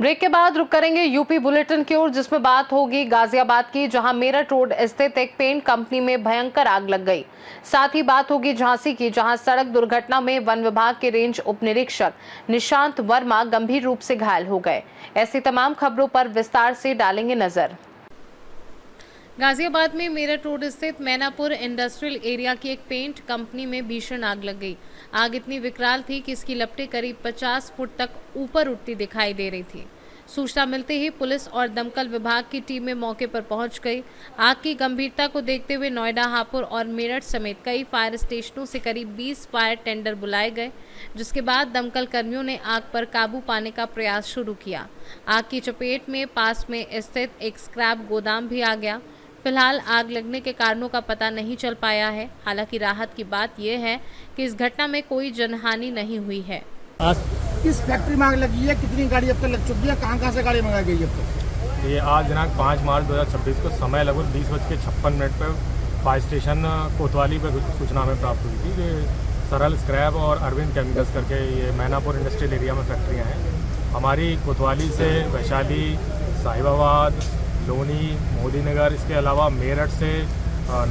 Break के बाद रुक करेंगे यूपी बुलेटिन की ओर, जिसमें बात होगी गाजियाबाद की, जहां मेरठ रोड स्थित एक पेंट कंपनी में भयंकर आग लग गई। साथ ही बात होगी झांसी की, जहां सड़क दुर्घटना में वन विभाग के रेंज उप निरीक्षक निशांत वर्मा गंभीर रूप से घायल हो गए। ऐसी तमाम खबरों पर विस्तार से डालेंगे नजर। गाजियाबाद में मेरठ रोड स्थित मैनापुर इंडस्ट्रियल एरिया की एक पेंट कंपनी में भीषण आग लग गई। आग इतनी विकराल थी कि इसकी लपटें करीब 50 फुट तक ऊपर उठती दिखाई दे रही थी। सूचना मिलते ही पुलिस और दमकल विभाग की टीमें मौके पर पहुंच गई। आग की गंभीरता को देखते हुए नोएडा, हापुड़ और मेरठ समेत कई फायर स्टेशनों से करीब 20 फायर टेंडर बुलाए गए, जिसके बाद दमकल कर्मियों ने आग पर काबू पाने का प्रयास शुरू किया। आग की चपेट में पास में स्थित एक स्क्रैप गोदाम भी आ गया। फिलहाल आग लगने के कारणों का पता नहीं चल पाया है। हालांकि राहत की बात यह है कि इस घटना में कोई जनहानि नहीं हुई है। आज किस फैक्ट्री में आग लगी है, कितनी गाड़ी अब तक लग चुकी है, कहाँ से गाड़ी मंगाई गई है अब तक? ये आज दिनांक 5 मार्च 2026 को समय लगभग 20:56 पर फायर स्टेशन कोतवाली पर सूचना हमें प्राप्त हुई थी कि सरल स्क्रैप और अरविंद केमिकल्स करके ये मैनापुर इंडस्ट्रियल एरिया में फैक्ट्रियाँ हैं। हमारी कोतवाली से वैशाली, साहिबाबाद, लोनी, मोदी नगर, इसके अलावा मेरठ से,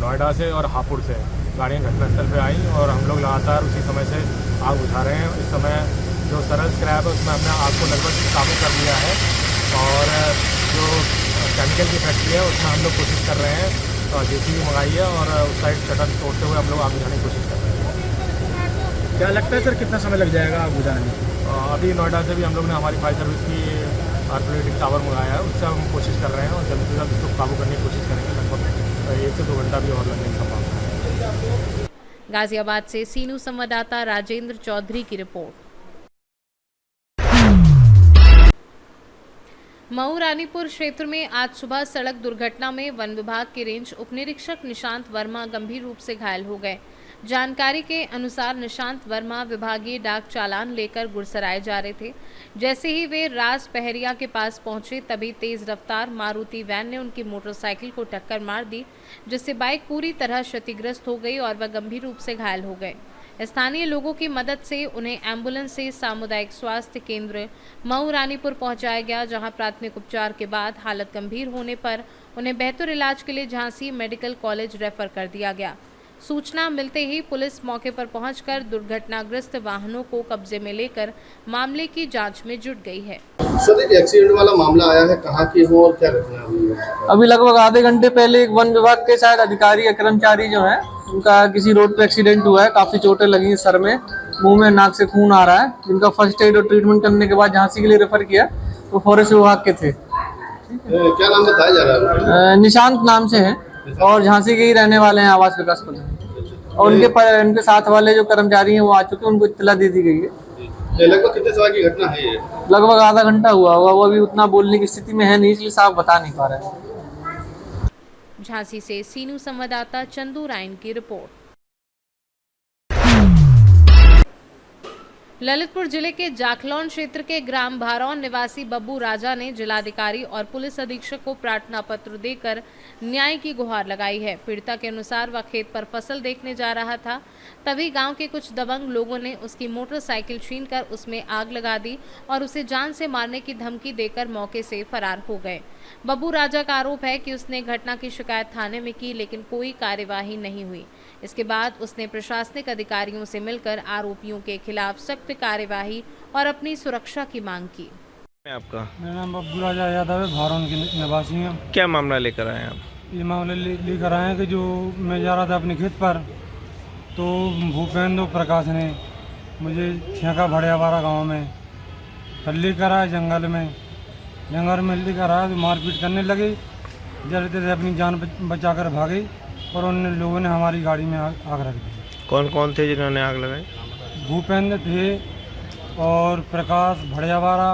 नोएडा से और हापुड़ से गाड़ियाँ घटनास्थल पे आई और हम लोग लगातार उसी समय से आग बुझा रहे हैं। इस समय जो सरल स्क्रैप है उसमें हमने आग को लगभग काबू कर लिया है और जो केमिकल की फैक्ट्री है उसमें हम लोग कोशिश कर रहे हैं, जेसीबी मंगाई है और उस साइड शटर तोड़ते हुए हम लोग आग बुझाने की कोशिश कर रहे हैं। क्या लगता है सर, कितना समय लग जाएगा आग बुझाने में? अभी नोएडा से भी हम लोग ने हमारी फायर सर्विस की आर्टिलरी टावर मंगाया है, उससे हम कोशिश कर रहे हैं और जल्द से जल्द उसको काबू करने की कोशिश करेंगे। लगभग 1 से 2 घंटा भी और लगने की संभावना है। गाजियाबाद से सीनू संवाददाता राजेंद्र चौधरी की रिपोर्ट। मऊ रानीपुर क्षेत्र में आज सुबह सड़क दुर्घटना में वन विभाग के रेंज उप निरीक्षक निशांत वर्मा गंभीर रूप से घायल हो गए। जानकारी के अनुसार निशांत वर्मा विभागीय डाक चालान लेकर गुरसराय जा रहे थे। जैसे ही वे राज पहरिया के पास पहुंचे, तभी तेज रफ्तार मारुति वैन ने उनकी मोटरसाइकिल को टक्कर मार दी, जिससे बाइक पूरी तरह क्षतिग्रस्त हो गई और वह गंभीर रूप से घायल हो गए। स्थानीय लोगों की मदद से उन्हें एम्बुलेंस से सामुदायिक स्वास्थ्य केंद्र मऊ रानीपुर पहुंचाया गया, जहां प्राथमिक उपचार के बाद हालत गंभीर होने पर उन्हें बेहतर इलाज के लिए झांसी मेडिकल कॉलेज रेफर कर दिया गया। सूचना मिलते ही पुलिस मौके पर पहुंचकर दुर्घटनाग्रस्त वाहनों को कब्जे में लेकर मामले की जांच में जुट गई है। सर, एक एक्सीडेंट वाला मामला आया है, कहाँ की हो और क्या घटना हुई है? अभी लगभग आधे घंटे पहले एक वन विभाग के शायद अधिकारी या कर्मचारी जो है उनका किसी रोड पे एक्सीडेंट हुआ है। काफी चोटें लगी हैं, सर में, मुंह में, नाक से खून आ रहा है, जिनका फर्स्ट एड और ट्रीटमेंट करने के बाद झांसी के लिए रेफर किया। तो फॉरेस्ट विभाग के थे। क्या नाम बताया जा रहा है? निशांत नाम से है और झांसी के ही रहने वाले हैं, आवास विकास प्रधान। और उनके साथ वाले जो कर्मचारी हैं वो आ चुके हैं, उनको इत्तला दे दी गई है। लगभग कितने समय की घटना है ये? लगभग आधा घंटा हुआ होगा। वो अभी उतना बोलने की स्थिति में है नहीं, इसलिए साफ बता नहीं पा रहे हैं। झांसी से सीनू संवाददाता चंदू रायन की रिपोर्ट। ललितपुर जिले के जाखलौन क्षेत्र के ग्राम भारौन निवासी बब्बू राजा ने जिलाधिकारी और पुलिस अधीक्षक को प्रार्थना पत्र देकर न्याय की गुहार लगाई है। पीड़िता के अनुसार वह खेत पर फसल देखने जा रहा था, तभी गांव के कुछ दबंग लोगों ने उसकी मोटरसाइकिल छीनकर उसमें आग लगा दी और उसे जान से मारने की धमकी देकर मौके से फरार हो गए। बब्बू राजा का आरोप है कि उसने घटना की शिकायत थाने में की, लेकिन कोई कार्यवाही नहीं हुई। इसके बाद उसने प्रशासनिक अधिकारियों से मिलकर आरोपियों के खिलाफ सख्त कार्यवाही और अपनी सुरक्षा की मांग की। आपका? मेरा नाम बब्बू राजा यादव है, भारौन के निवासी हैं। क्या मामला लेकर आए आप? ये मामला लेकर आए हैं कि जो मैं जा रहा था अपने खेत पर, तो भूपेंद्र प्रकाश ने मुझे छेका भड़ियावाड़ा गाँव में लेकर आया, जंगल में लेकर आया तो मारपीट करने लगे। जल्दी तेरे अपनी जान बचाकर भागे और उन लोगों ने हमारी गाड़ी में आग रख दी। कौन कौन थे जिन्होंने आग लगाई? भूपेंद्र थे और प्रकाश भड़ियावाड़ा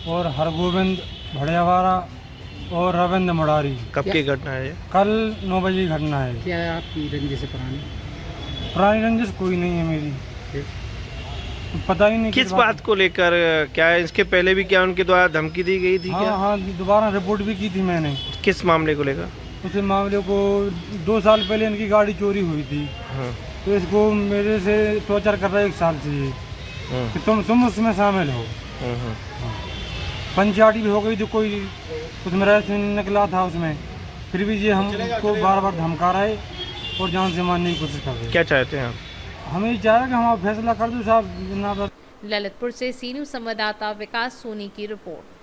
और हरगोविंद भड़ियावाड़ा और रविंद्र मुरारी। कब की घटना है ये? कल 9 बजे की घटना है। क्या है आपकी रंजिश है? पुरानी रंजिश कोई नहीं है मेरी, पता ही नहीं किस बात को लेकर। क्या इसके पहले भी क्या उनके द्वारा धमकी दी गई थी? क्या? हाँ, दोबारा रिपोर्ट भी की थी मैंने। किस मामले को लेकर? उस मामले को 2 साल पहले इनकी गाड़ी चोरी हुई थी। हाँ। तो इसको मेरे से टॉर्चर कर रहा है 1 साल से ये कि तुम उसमें शामिल हो। हाँ। पंचायत भी हो गई, तो कोई कुछ मेरा से निकला था उसमें, फिर भी ये हमको बार बार धमका रहे और जान से मारने की कोशिश कर रहे। क्या चाहते हैं आप? हमें ये चाह कि हमारा फैसला कर दो साहब, ना बस। ललितपुर से सी न्यूज़ संवाददाता विकास सोनी की रिपोर्ट।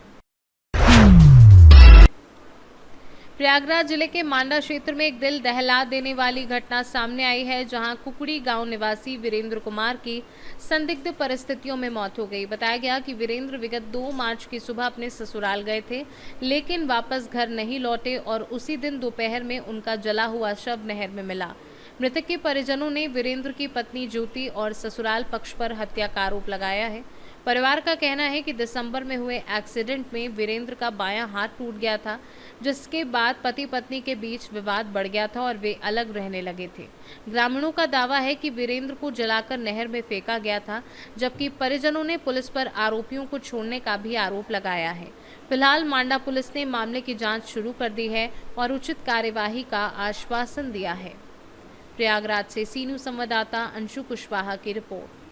प्रयागराज जिले के मांडा क्षेत्र में एक दिल दहला देने वाली घटना सामने आई है, जहां कुकड़ी गांव निवासी वीरेंद्र कुमार की संदिग्ध परिस्थितियों में मौत हो गई। बताया गया कि वीरेंद्र विगत 2 मार्च की सुबह अपने ससुराल गए थे, लेकिन वापस घर नहीं लौटे और उसी दिन दोपहर में उनका जला हुआ शव नहर में मिला। मृतक के परिजनों ने वीरेंद्र की पत्नी ज्योति और ससुराल पक्ष पर हत्या का आरोप लगाया है। परिवार का कहना है कि दिसंबर में हुए एक्सीडेंट में वीरेंद्र का बायां हाथ टूट गया था, जिसके बाद पति पत्नी के बीच विवाद बढ़ गया था और वे अलग रहने लगे थे। ग्रामीणों का दावा है कि वीरेंद्र को जलाकर नहर में फेंका गया था, जबकि परिजनों ने पुलिस पर आरोपियों को छोड़ने का भी आरोप लगाया है। फिलहाल मांडा पुलिस ने मामले की जाँच शुरू कर दी है और उचित कार्यवाही का आश्वासन दिया है। प्रयागराज से सी न्यूज़ संवाददाता अंशु कुशवाहा की रिपोर्ट।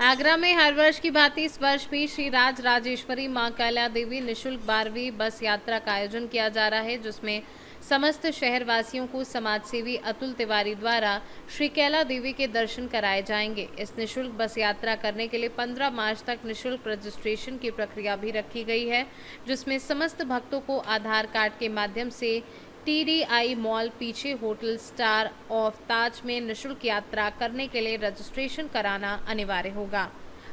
आगरा में हर वर्ष की भांति इस वर्ष भी श्री राज राजेश्वरी मां कैला देवी निःशुल्क 12वीं बस यात्रा का आयोजन किया जा रहा है, जिसमें समस्त शहरवासियों को समाजसेवी अतुल तिवारी द्वारा श्री कैला देवी के दर्शन कराए जाएंगे। इस निःशुल्क बस यात्रा करने के लिए 15 मार्च तक निःशुल्क रजिस्ट्रेशन की प्रक्रिया भी रखी गई है, जिसमें समस्त भक्तों को आधार कार्ड के माध्यम से TDI मॉल पीछे होटल स्टार ऑफ ताज में निःशुल्क यात्रा करने के लिए रजिस्ट्रेशन कराना अनिवार्य होगा।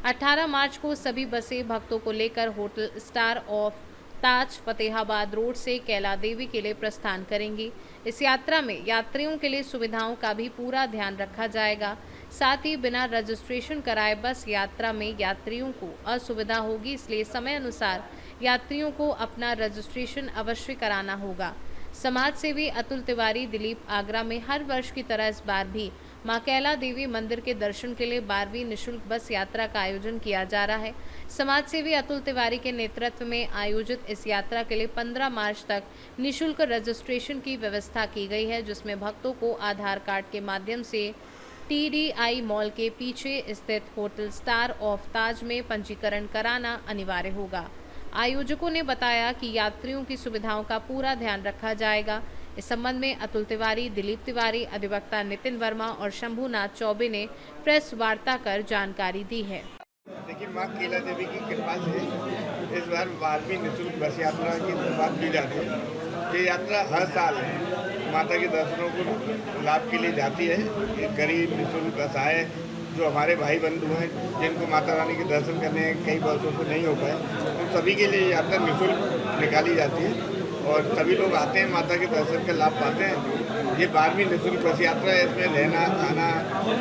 18 मार्च को सभी बसें भक्तों को लेकर hotel star of Taj Fatehabad road से कैला देवी के लिए प्रस्थान करेंगी। इस यात्रा में यात्रियों के लिए सुविधाओं का भी पूरा ध्यान रखा जाएगा। साथ ही बिना रजिस्ट्रेशन कराए बस यात्रा में यात्रियों को असुविधा होगी, इसलिए समय अनुसार यात्रियों को अपना रजिस्ट्रेशन अवश्य कराना होगा। समाज सेवी अतुल तिवारी दिलीप आगरा में हर वर्ष की तरह इस बार भी मां कैला देवी मंदिर के दर्शन के लिए 12वीं निःशुल्क बस यात्रा का आयोजन किया जा रहा है। समाज सेवी अतुल तिवारी के नेतृत्व में आयोजित इस यात्रा के लिए 15 मार्च तक निःशुल्क रजिस्ट्रेशन की व्यवस्था की गई है, जिसमें भक्तों को आधार कार्ड के माध्यम से TDI मॉल के पीछे स्थित होटल स्टार ऑफ ताज में पंजीकरण कराना अनिवार्य होगा। आयोजकों ने बताया कि यात्रियों की सुविधाओं का पूरा ध्यान रखा जाएगा। इस संबंध में अतुल तिवारी, दिलीप तिवारी, अधिवक्ता नितिन वर्मा और शंभुनाथ चौबे ने प्रेस वार्ता कर जानकारी दी है। देखिए, मां कैला देवी की कृपा से इस बार 12वीं निःशुल्क बस यात्रा की शुरुआत की जा रही है। ये यात्रा हर साल माता के दर्शनों को लाभ के लिए जाती है। ये गरीब निःशुल्क असहाय जो हमारे भाई बंधु हैं, जिनको माता रानी के दर्शन करने कई वर्षों से नहीं हो पाए, उन सभी के लिए यात्रा निःशुल्क निकाली जाती है और सभी लोग आते हैं, माता के दर्शन का लाभ पाते हैं। ये 12वीं निःशुल्क बस यात्रा है, इसमें रहना खाना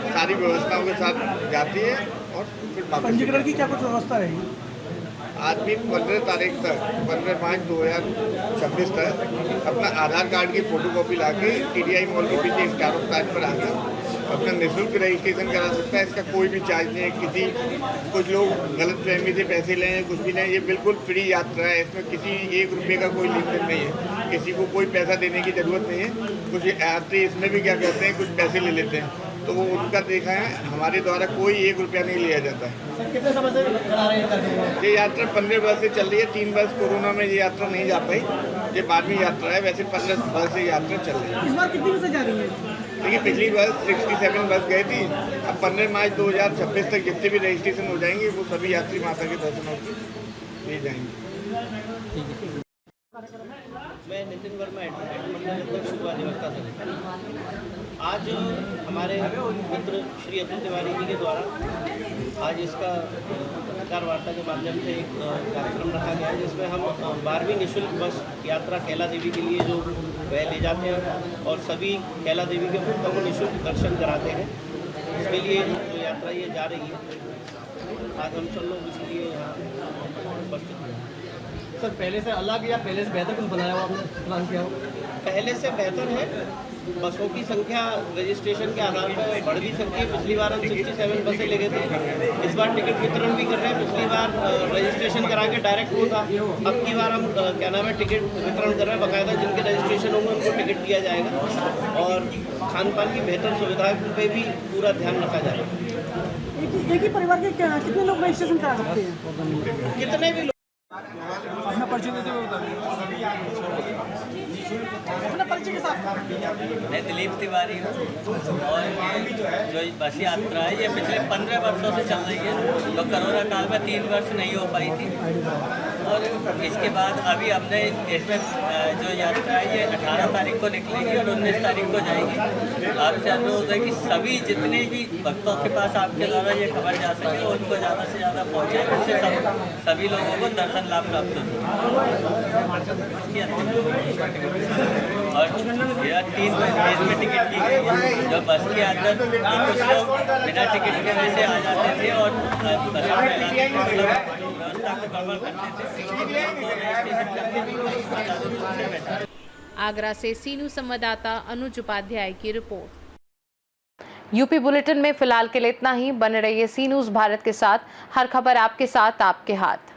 सारी व्यवस्थाओं के साथ जाती है और फिर पंजीकरण की क्या कुछ व्यवस्था रहेगी? आदमी 15 तारीख तक 15 मार्च 2026 तक अपना आधार कार्ड की फोटोकॉपी लाके TDI मॉल के पीछे स्टार ऑफ ताज पर आकर अपना निःशुल्क रजिस्ट्रेशन करा सकता है। इसका कोई भी चार्ज नहीं है। कुछ लोग गलत फहमी से पैसे लें, कुछ भी लें, ये बिल्कुल फ्री यात्रा है। इसमें किसी 1 रुपये का कोई लेन देन नहीं है, किसी को कोई पैसा देने की ज़रूरत नहीं है। कुछ यात्री इसमें भी क्या कहते हैं, कुछ पैसे ले लेते हैं, तो वो उनका देखा है। हमारे द्वारा कोई 1 रुपया नहीं लिया जाता है। सर, कितने समय से चला रहे हैं? ये यात्रा 15 वर्ष से चल रही है। 3 वर्ष कोरोना में ये यात्रा नहीं जा पाई। ये 12वीं यात्रा है। वैसे 15 वर्ष से यात्रा चल रही है। इस बार कितनी बसें जा रही हैं? देखिए, पिछली वर्ष 67 बस गई थी। अब 15 मार्च 2026 तक जितने भी रजिस्ट्रेशन हो जाएंगे वो सभी यात्री माता के दर्शनों के लिए जाएंगे। मैं नितिन वर्मा, एडवोकेट शुभ अधिवक्ता था। आज हमारे मित्र श्री अतुल तिवारी जी के द्वारा आज इसका पत्रकार वार्ता के माध्यम से एक कार्यक्रम रखा गया है, जिसमें हम 12वीं निःशुल्क बस यात्रा कैला देवी के लिए जो वह ले जाते हैं और सभी कैला देवी के भक्तों को निःशुल्क दर्शन कराते हैं। इसके लिए जो यात्रा ये जा रही है, आज हम सब लोग इसलिए यहाँ उपस्थित हैं। सर, पहले से अलग या पहले से बेहतर कुछ बनाया हुआ आपने प्लान किया हो? पहले से बेहतर है। बसों की संख्या रजिस्ट्रेशन के आधार पर बढ़ भी सकती है। पिछली बार हम 67 बसें ले गए थे। इस बार टिकट वितरण भी कर रहे हैं। पिछली बार रजिस्ट्रेशन करा के डायरेक्ट वो था। अब की बार हम क्या नाम है टिकट वितरण कर रहे हैं। बाकायदा जिनके रजिस्ट्रेशन होंगे उनको टिकट दिया जाएगा और खान पान की बेहतर सुविधा पे भी पूरा ध्यान रखा जाएगा। एक ही परिवार के कितने लोग रजिस्ट्रेशन करा सकते हैं? कितने भी अपना परिचय देते हुए अपना परिचय के साथ। मैं दिलीप तिवारी हूँ और ये जो बस यात्रा है ये पिछले 15 वर्षों से चल रही है। तो कोरोना काल में 3 वर्ष नहीं हो पाई थी और इसके बाद अभी हमने इसमें जो यात्रा है ये 18 तारीख को निकलेगी और 19 तारीख को जाएगी। आपसे अनुरोध है कि सभी जितने भी भक्तों के पास आपके द्वारा ये खबर जा सके उनको ज़्यादा से ज़्यादा पहुँचाए, जिससे सभी लोगों को दर्शन लाभ प्राप्त हो। और यह 3 फेज में टिकट की गई है। जो बस के अंदर कुछ लोग बिना टिकट के वैसे आ जाते थे और व्यवस्था को गड़बड़ करते थे। आगरा से सीनू संवाददाता अनुज उपाध्याय की रिपोर्ट। यूपी बुलेटिन में फिलहाल के लिए इतना ही। बने रहिए सी न्यूज़ भारत के साथ। हर खबर आपके साथ, आपके हाथ।